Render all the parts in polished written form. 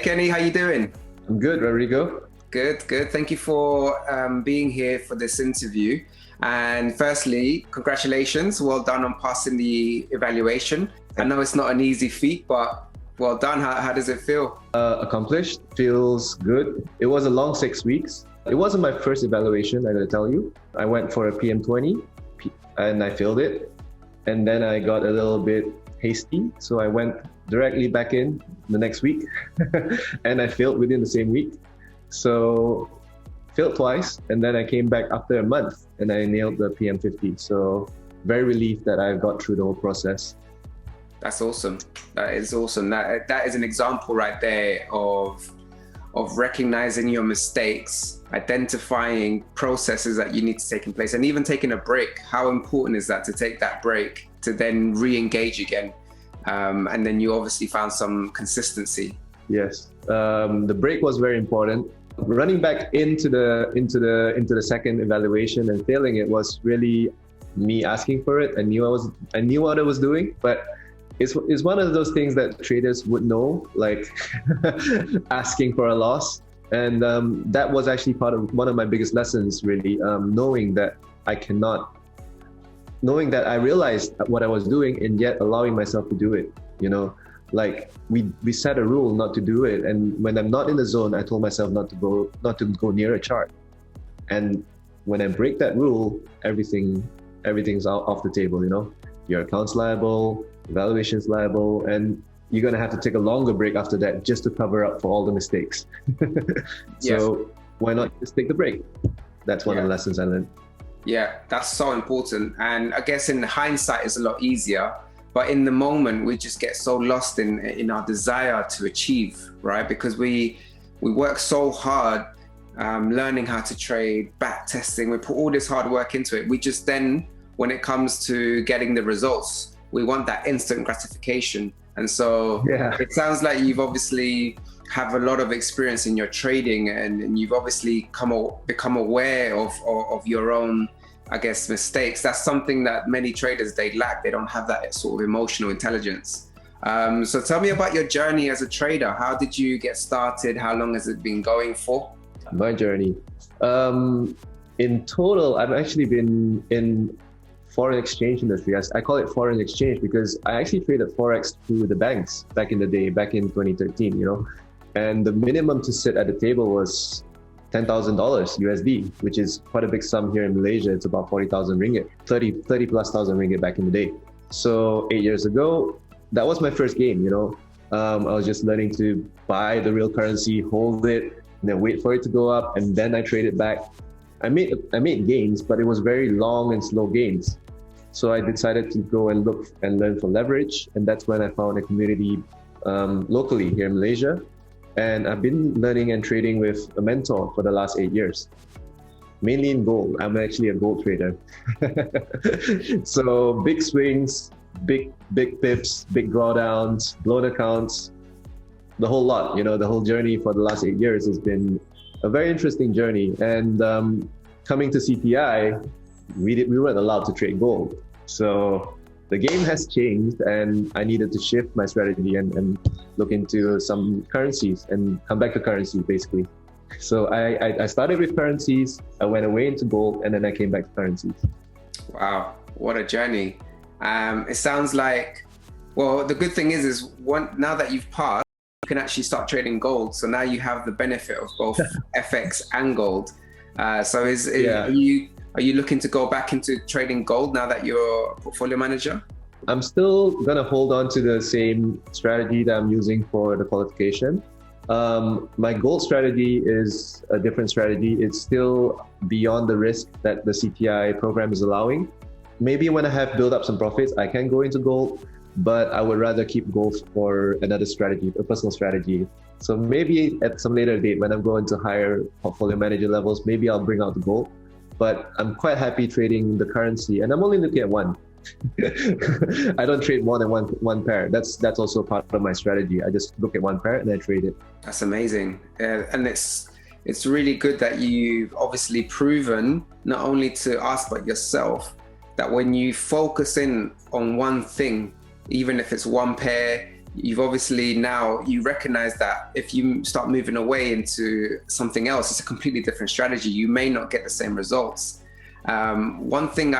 Kenny, how you doing? I'm good, Rodrigo. Good. Thank you for being here for this interview. And firstly, congratulations. Well done on passing the evaluation. I know it's not an easy feat, but well done. How does it feel? Accomplished, feels good. It was a long 6 weeks. It wasn't my first evaluation, I gotta tell you. I went for a PM20 and I failed it. And then I got a little bit hasty. So I went directly back in the next week and I failed within the same week. So failed twice. And then I came back after a month and I nailed the PM50. So very relieved that I got through the whole process. That's awesome. That is awesome. That is an example right there of recognizing your mistakes, identifying processes that you need to take in place, and even taking a break. How important is that to take that break to then re-engage again? And then you obviously found some consistency. Yes, the break was very important. Running back into the second evaluation and failing it was really me asking for it. I knew what I was doing, but it's one of those things that traders would know, like asking for a loss. And that was actually one of my biggest lessons, really, knowing that I realized what I was doing and yet allowing myself to do it. You know, like we set a rule not to do it, and when I'm not in the zone, I told myself not to go near a chart. And when I break that rule, everything's off the table. You know, your account's liable, evaluation's liable, and you're gonna have to take a longer break after that just to cover up for all the mistakes. So why not just take the break? That's one of the lessons I learned. Yeah, that's so important. And I guess in hindsight, it's a lot easier. But in the moment, we just get so lost in our desire to achieve, right? Because we work so hard learning how to trade, back testing. We put all this hard work into it. We just then, when it comes to getting the results, we want that instant gratification. And so It sounds like you've obviously have a lot of experience in your trading, and you've obviously become aware of your own, I guess, mistakes. That's something that many traders, they lack. They don't have that sort of emotional intelligence. So tell me about your journey as a trader. How did you get started? How long has it been going for? My journey. In total, I've actually been in foreign exchange industry. I call it foreign exchange because I actually traded forex through the banks back in the day, back in 2013, you know. And the minimum to sit at the table was $10,000 USD, which is quite a big sum here in Malaysia. It's about 40,000 ringgit, 30 plus thousand ringgit back in the day. So 8 years ago, that was my first game, you know. I was just learning to buy the real currency, hold it, and then wait for it to go up, and then I trade it back. I made gains, but it was very long and slow gains. So I decided to go and look and learn for leverage. And that's when I found a community locally here in Malaysia. And I've been learning and trading with a mentor for the last 8 years, mainly in gold. I'm actually a gold trader. So big swings, big pips, big drawdowns, blown accounts, the whole lot. You know, the whole journey for the last 8 years has been a very interesting journey. And coming to CTI, we weren't allowed to trade gold. So the game has changed, and I needed to shift my strategy and look into some currencies and come back to currency, basically. So I started with currencies, I went away into gold, and then I came back to currencies. Wow, what a journey. It sounds like, well, the good thing is now that you've passed, you can actually start trading gold. So now you have the benefit of both FX and gold. So are you looking to go back into trading gold now that you're a portfolio manager? I'm still gonna hold on to the same strategy that I'm using for the qualification. My gold strategy is a different strategy. It's still beyond the risk that the CTI program is allowing. Maybe when I have built up some profits, I can go into gold, but I would rather keep gold for another strategy, a personal strategy. So maybe at some later date, when I'm going to higher portfolio manager levels, maybe I'll bring out the gold. But I'm quite happy trading the currency, and I'm only looking at one. I don't trade more than one pair. That's also part of my strategy. I just look at one pair and I trade it. That's amazing, and it's really good that you've obviously proven not only to us but yourself that when you focus in on one thing, even if it's one pair, you've obviously now, you recognize that if you start moving away into something else, it's a completely different strategy. You may not get the same results. One thing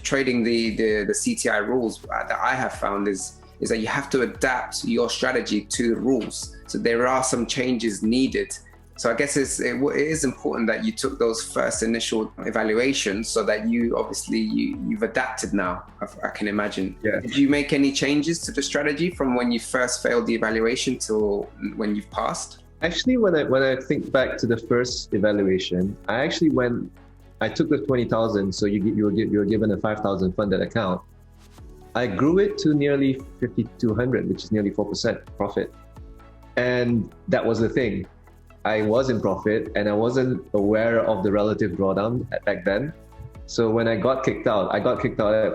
trading the CTI rules that I have found is that you have to adapt your strategy to the rules. So there are some changes needed. So I guess it is important that you took those first initial evaluations so that you've adapted now, I can imagine. Yeah. Did you make any changes to the strategy from when you first failed the evaluation till when you've passed? Actually, when I think back to the first evaluation, I took the 20,000, so you were given a 5,000 funded account. I grew it to nearly 5,200, which is nearly 4% profit. And that was the thing. I was in profit and I wasn't aware of the relative drawdown back then. So when I got kicked out at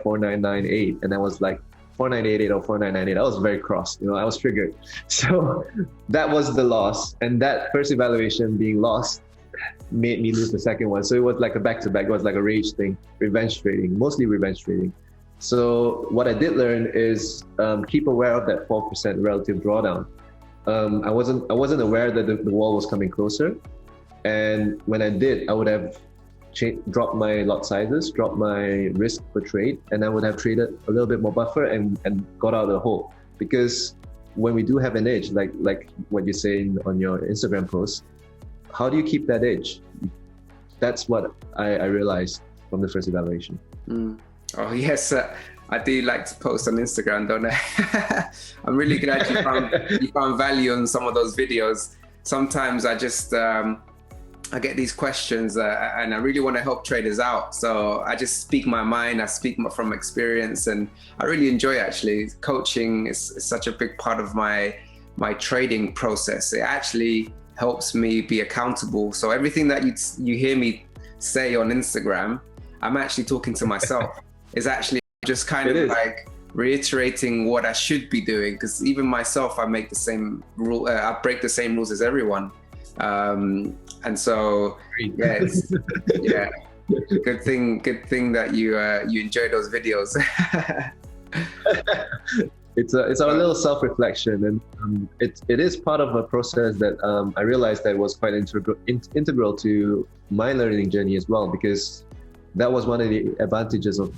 4,998, and I was like 4,988 or 4,998. I was very cross, I was triggered. So that was the loss. And that first evaluation being lost made me lose the second one. So it was like a back-to-back, it was like a rage thing, revenge trading, mostly revenge trading. So what I did learn is keep aware of that 4% relative drawdown. I wasn't aware that the wall was coming closer, and when I did, I would have dropped my lot sizes, dropped my risk per trade, and I would have traded a little bit more buffer and got out of the hole. Because when we do have an edge, like what you're saying on your Instagram post, how do you keep that edge? That's what I realized from the first evaluation. Oh yes, I do like to post on Instagram, don't I? I'm really glad you found value on some of those videos. Sometimes I just I get these questions and I really want to help traders out. So I just speak my mind, I speak from experience, and I really enjoy it, actually. Coaching is such a big part of my trading process. It actually helps me be accountable. So everything that you hear me say on Instagram, I'm actually talking to myself. It's actually just kind of like reiterating what I should be doing, because even myself, I make the same rule. I break the same rules as everyone, and so yeah, good thing that you enjoy those videos. It's our little self-reflection, and it is part of a process that I realized that was quite integral to my learning journey as well, because that was one of the advantages of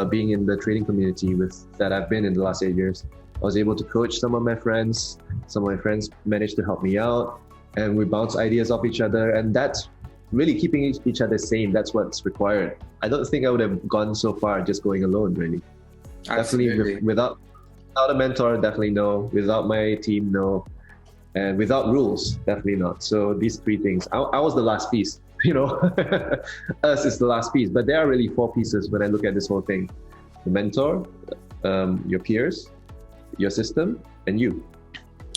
being in the trading community that I've been in the last 8 years. I was able to coach some of my friends. Some of my friends managed to help me out, and we bounce ideas off each other. And that's really keeping each other sane. That's what's required. I don't think I would have gone so far just going alone, really. Absolutely. Definitely without a mentor, definitely no. Without my team, no. And without rules, definitely not. So these three things. I was the last piece. Us is the last piece, but there are really 4 pieces when I look at this whole thing: the mentor, your peers, your system, and you.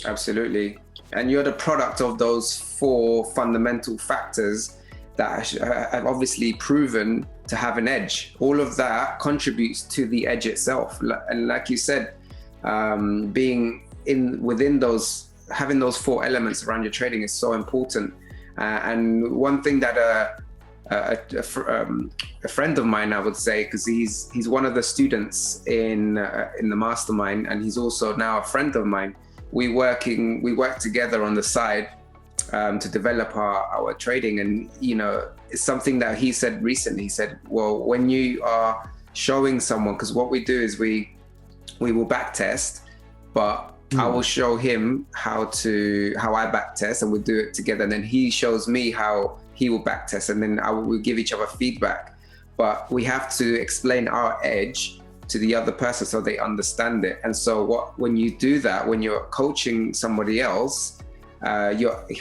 Absolutely. And you're the product of those 4 fundamental factors that have obviously proven to have an edge. All of that contributes to the edge itself. And like you said, being within those, having those 4 elements around your trading is so important. And one thing that a friend of mine, I would say, because he's one of the students in the mastermind, and he's also now a friend of mine. We work together on the side to develop our trading, and it's something that he said recently. He said, well, when you are showing someone, because what we do is we will back test, but I will show him how I back test, and we'll do it together. And then he shows me how he will back test, and then we'll give each other feedback. But we have to explain our edge to the other person so they understand it. And so when you do that, when you're coaching somebody else,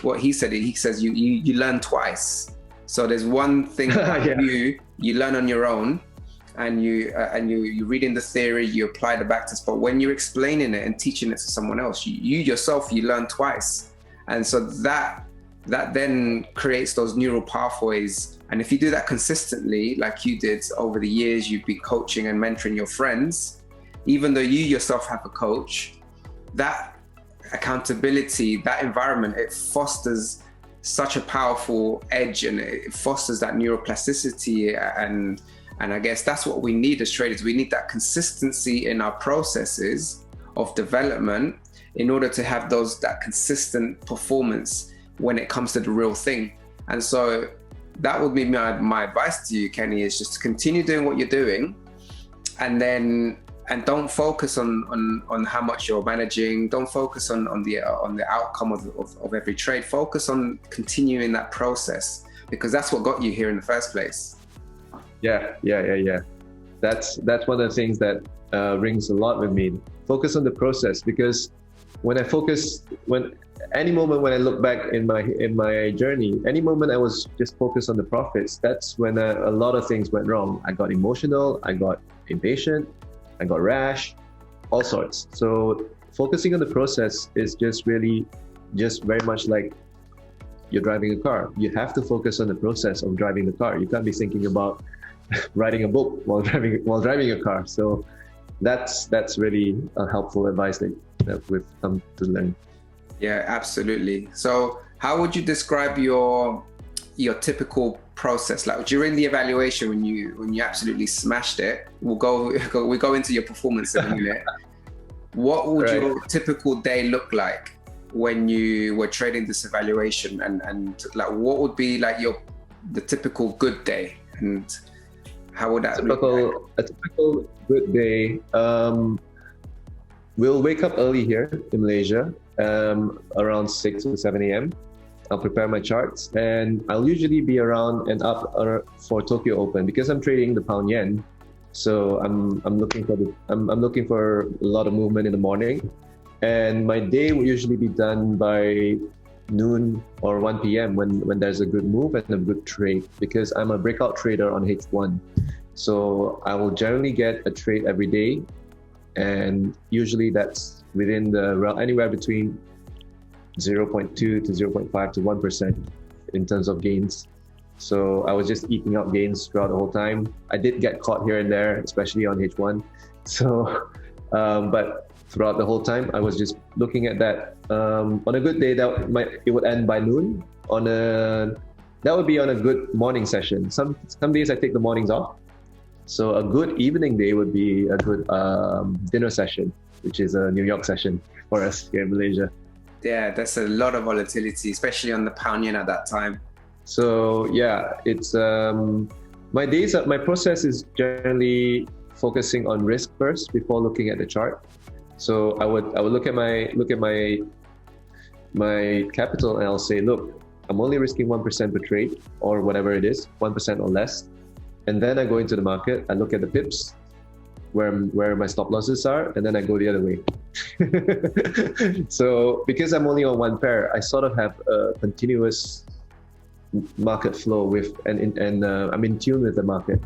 what he says you learn twice. So there's one thing you learn on your own, and you read in the theory, you apply the back test, but when you're explaining it and teaching it to someone else, you yourself learn twice. And so that then creates those neural pathways. And if you do that consistently, like you did over the years, you've been coaching and mentoring your friends, even though you yourself have a coach, that accountability, that environment, it fosters such a powerful edge, and it fosters that neuroplasticity. And I guess that's what we need as traders. We need that consistency in our processes of development, in order to have that consistent performance when it comes to the real thing. And so that would be my advice to you, Kenny, is just to continue doing what you're doing, and don't focus on how much you're managing. Don't focus on the outcome of every trade. Focus on continuing that process, because that's what got you here in the first place. Yeah. That's one of the things that rings a lot with me. Focus on the process, because any moment when I look back in my journey, any moment I was just focused on the profits, that's when a lot of things went wrong. I got emotional, I got impatient, I got rash, all sorts. So focusing on the process is just very much like you're driving a car. You have to focus on the process of driving the car. You can't be thinking about writing a book while driving a car. So that's really a helpful advice that we've come to learn. Yeah, absolutely. So how would you describe your typical process? Like during the evaluation, when you absolutely smashed it, we go into your performance in a minute. What would your typical day look like when you were trading this evaluation, and like what would be like the typical good day, and how would that look like? A typical good day, we'll wake up early here in Malaysia, around 6 or 7 a.m. I'll prepare my charts, and I'll usually be around and up for Tokyo Open, because I'm trading the pound yen. So I'm looking for a lot of movement in the morning, and my day will usually be done by noon or 1 p.m. when there's a good move and a good trade, because I'm a breakout trader on H1. So I will generally get a trade every day, and usually that's within anywhere between 0.2 to 0.5 to 1% in terms of gains. So I was just eating up gains throughout the whole time. I did get caught here and there, especially on H1. So, but throughout the whole time, I was just looking at that. On a good day, it would end by noon. That would be on a good morning session. Some days I take the mornings off. So a good evening day would be a good dinner session, which is a New York session for us here in Malaysia. Yeah, that's a lot of volatility, especially on the pound yen at that time. So yeah, it's my process is generally focusing on risk first before looking at the chart. So I would look at my capital, and I'll say, look, I'm only risking 1% per trade, or whatever it is, 1% or less. And then I go into the market, I look at the pips, where my stop losses are, and then I go the other way. So because I'm only on one pair, I sort of have a continuous market flow and I'm in tune with the market.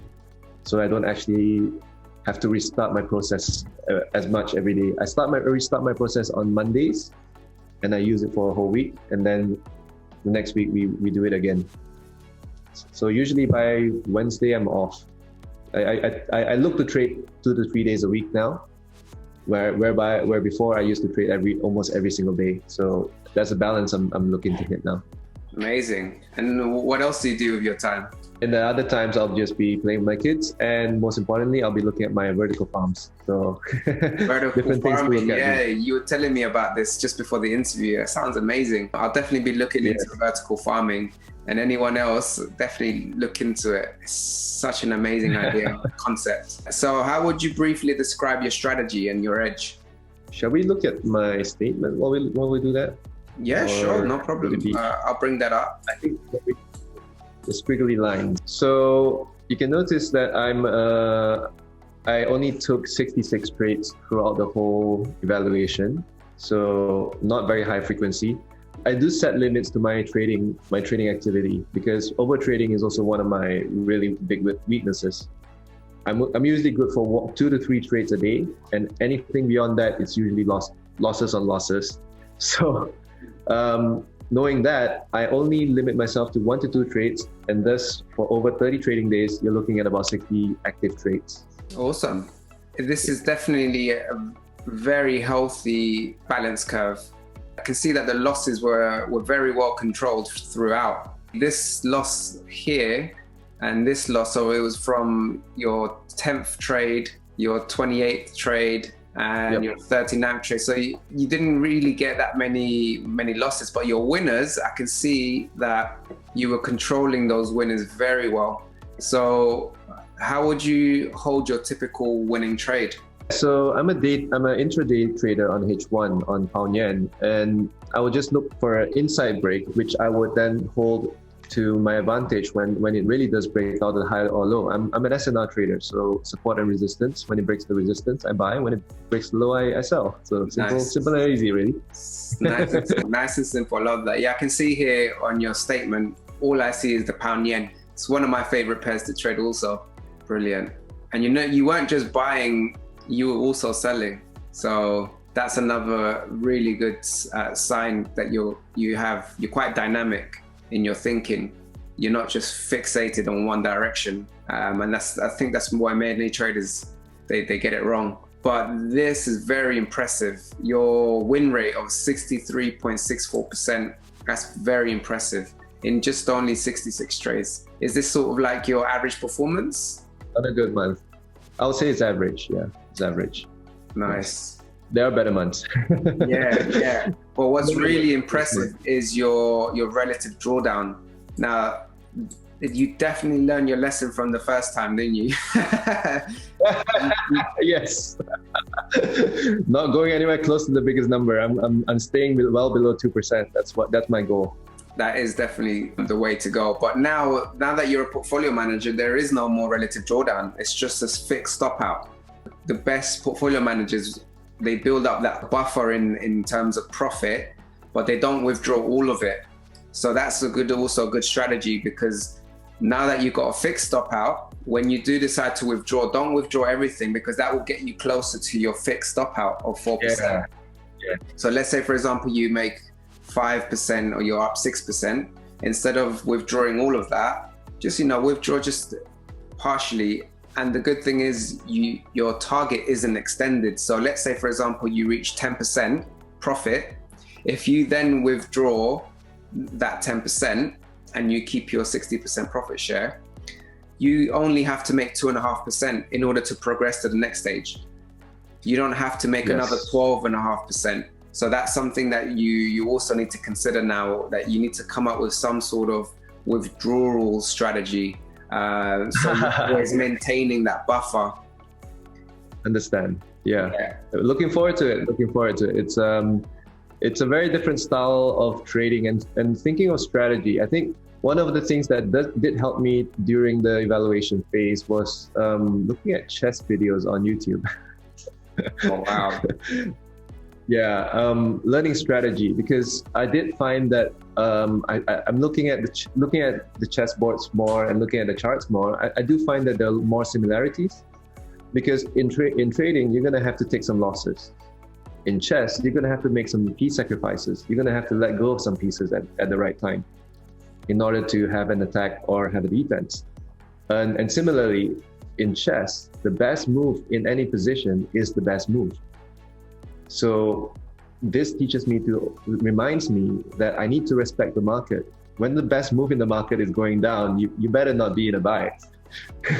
So I don't actually have to restart my process as much every day. I restart my process on Mondays, and I use it for a whole week, and then the next week we do it again. So usually by Wednesday I'm off. I look to trade 2 to 3 days a week now, where before I used to trade almost every single day. So that's a balance I'm looking to hit now. Amazing. And what else do you do with your time? In the other times, I'll just be playing with my kids, and most importantly, I'll be looking at my vertical farms. So vertical farming, yeah, you were telling me about this just before the interview. It sounds amazing. I'll definitely be looking into vertical farming, and anyone else, definitely look into it. It's such an amazing idea, concept. So how would you briefly describe your strategy and your edge? Shall we look at my statement while we do that? Yeah, sure, no problem. I'll bring that up. I think the squiggly line. So you can notice that I only took 66 trades throughout the whole evaluation. So not very high frequency. I do set limits to my trading activity, because over trading is also one of my really big weaknesses. I'm usually good for 2 to 3 trades a day, and anything beyond that, it's usually losses on losses. So knowing that, I only limit myself to 1 to 2 trades, and thus for over 30 trading days, you're looking at about 60 active trades. Awesome. This is definitely a very healthy balance curve. I can see that the losses were very well controlled throughout. This loss here and this loss, so it was from your 10th trade, your 28th trade, and Yep. your 39th trade. So you didn't really get that many losses, but your winners, I can see that you were controlling those winners very well. So how would you hold your typical winning trade? So I'm an intraday trader on H1 on pound yen, and I would just look for an inside break, which I would then hold to my advantage when it really does break out at high or low. I'm an SNR trader, so support and resistance. When it breaks the resistance, I buy. When it breaks the low, I sell. So simple and easy, really. Nice and simple. I love that. Yeah, I can see here on your statement, all I see is the pound yen. It's one of my favorite pairs to trade also. Brilliant. And you weren't just buying, you were also selling. So that's another really good sign that you're quite dynamic in your thinking. You're not just fixated on one direction. And I think that's why many traders, they get it wrong. But this is very impressive. Your win rate of 63.64%, that's very impressive in just only 66 trades. Is this sort of like your average performance? On a good month. I would say it's average. Yeah, it's average. Nice. There are better months. Yeah. Well, what's really impressive is your relative drawdown. Now, you definitely learned your lesson from the first time, didn't you? Yes. Not going anywhere close to the biggest number. I'm staying well below 2%. That's my goal. That is definitely the way to go. But now that you're a portfolio manager, there is no more relative drawdown. It's just a fixed stop out. The best portfolio managers, they build up that buffer in terms of profit, but they don't withdraw all of it. So that's also a good strategy, because now that you've got a fixed stop out, when you do decide to withdraw, don't withdraw everything, because that will get you closer to your fixed stop out of 4%. Yeah. So let's say, for example, you make 5% or you're up 6%. Instead of withdrawing all of that, just withdraw just partially. And the good thing is your target isn't extended. So let's say, for example, you reach 10% profit. If you then withdraw that 10% and you keep your 60% profit share, you only have to make 2.5% in order to progress to the next stage. You don't have to make another 12.5%. So that's something that you also need to consider now, that you need to come up with some sort of withdrawal strategy. So you're always maintaining that buffer. Understand. Yeah. Looking forward to it. It's a very different style of trading and thinking of strategy. I think one of the things that did help me during the evaluation phase was looking at chess videos on YouTube. Oh, wow. Yeah, learning strategy, because I did find that I'm looking at the chess boards more and looking at the charts more. I do find that there are more similarities, because in trading you're gonna have to take some losses. In chess, you're gonna have to make some piece sacrifices. You're gonna have to let go of some pieces at the right time in order to have an attack or have a defense. And similarly, in chess, the best move in any position is the best move. So this reminds me that I need to respect the market. When the best move in the market is going down, you better not be in a buy.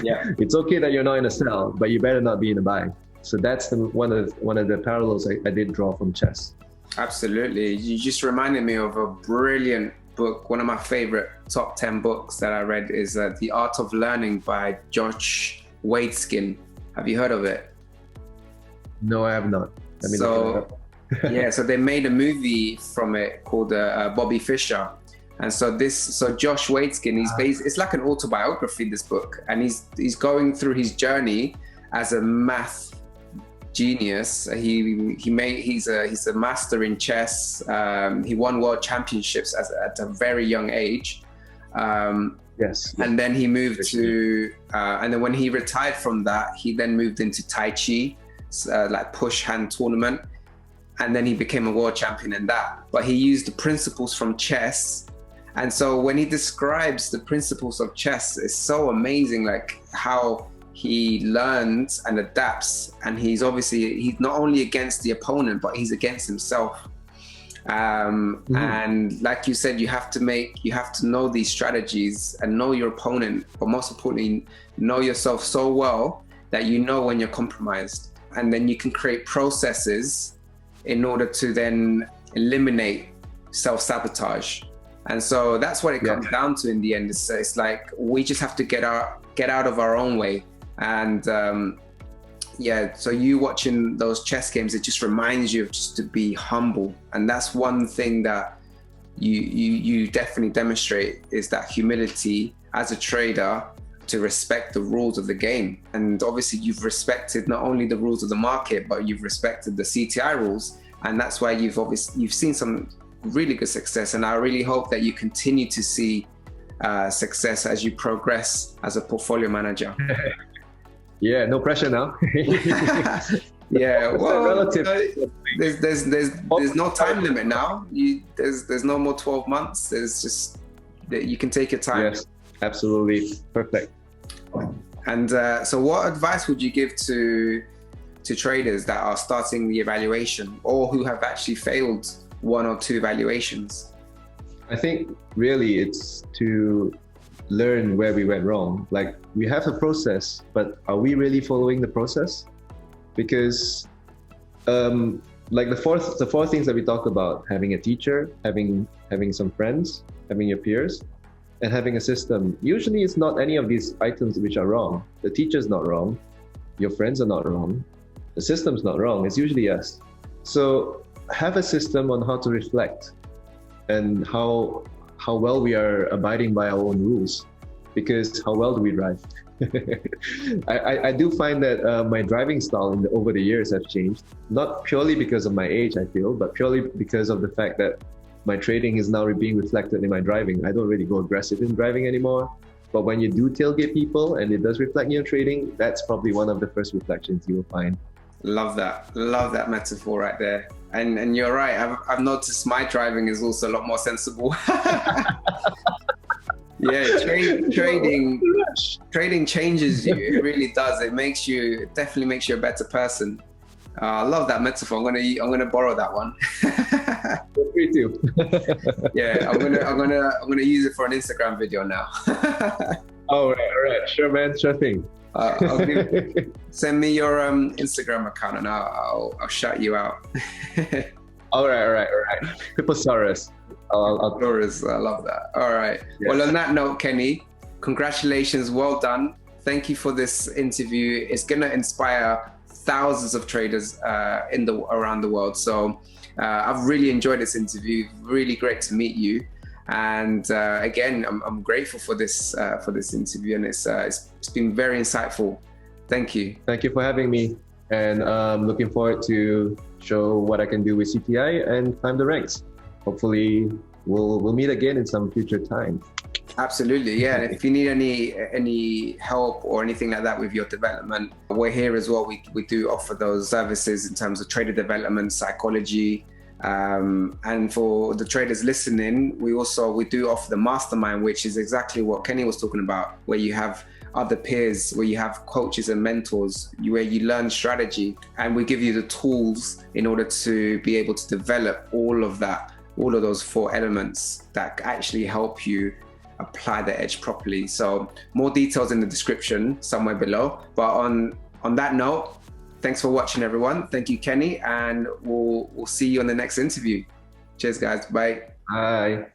Yeah. It's okay that you're not in a sell, but you better not be in a buy. So that's one of the parallels I did draw from chess. Absolutely. You just reminded me of a brilliant book. One of my favorite top 10 books that I read is The Art of Learning by Josh Waitzkin. Have you heard of it? No, I have not. So they made a movie from it called Bobby Fischer. And so Josh Waitzkin, it's like an autobiography, this book, and he's going through his journey as a math genius. He's a master in chess. He won world championships at a very young age. Yes. And then he moved and then when he retired from that, he then moved into Tai Chi, like push hand tournament. And then he became a world champion in that. But he used the principles from chess. And so when he describes the principles of chess, it's so amazing, like how he learns and adapts. And he's not only against the opponent, but he's against himself. And like you said, you have to know these strategies and know your opponent, but most importantly, know yourself so well that you know when you're compromised. and then you can create processes in order to then eliminate self-sabotage. And so that's what it comes down to in the end. It's like we just have to get out of our own way. And so you watching those chess games, it just reminds you of just to be humble. And that's one thing that you definitely demonstrate, is that humility as a trader, to respect the rules of the game. And obviously you've respected not only the rules of the market, but you've respected the CTI rules. And that's why you've seen some really good success. And I really hope that you continue to see success as you progress as a portfolio manager. Yeah, no pressure now. Yeah, well, there's no time limit now. There's no more 12 months. There's just that you can take your time. Yes, absolutely, perfect. And so, what advice would you give to traders that are starting the evaluation, or who have actually failed one or two evaluations? I think really it's to learn where we went wrong. Like, we have a process, but are we really following the process? Because like the four things that we talked about: having a teacher, having some friends, having your peers, and having a system. Usually it's not any of these items which are wrong. The teacher's not wrong, your friends are not wrong, the system's not wrong. It's usually us. So have a system on how to reflect and how well we are abiding by our own rules, because how well do we drive? I do find that my driving style over the years have changed, not purely because of my age, I feel, but purely because of the fact that my trading is now being reflected in my driving. I don't really go aggressive in driving anymore, but when you do tailgate people and it does reflect in your trading, that's probably one of the first reflections you will find. Love that metaphor right there. And you're right, I've noticed my driving is also a lot more sensible. Yeah, trading changes you. It really does. It definitely makes you a better person. I love that metaphor. I'm gonna borrow that one. Feel free to. Yeah, I'm gonna use it for an Instagram video now. All right, sure, man, sure thing. Send me your Instagram account and I'll shout you out. All right. Piposaurus. Taurus, I love that. All right. Yeah. Well, on that note, Kenny, congratulations, well done. Thank you for this interview. It's gonna inspire thousands of traders around the world. So I've really enjoyed this interview. Really great to meet you. And again, I'm grateful for this interview, and it's been very insightful. Thank you. Thank you for having me, and looking forward to show what I can do with CTI and climb the ranks. Hopefully, we'll meet again in some future time. Absolutely, yeah. And if you need any help or anything like that with your development, we're here as well. We do offer those services in terms of trader development, psychology. And for the traders listening, we do offer the mastermind, which is exactly what Kenny was talking about, where you have other peers, where you have coaches and mentors, where you learn strategy, and we give you the tools in order to be able to develop all of those four elements that actually help you apply the edge properly. So more details in the description somewhere below. But on that note, thanks for watching, everyone. Thank you, Kenny, and we'll see you on the next interview. Cheers, guys. Bye. Bye.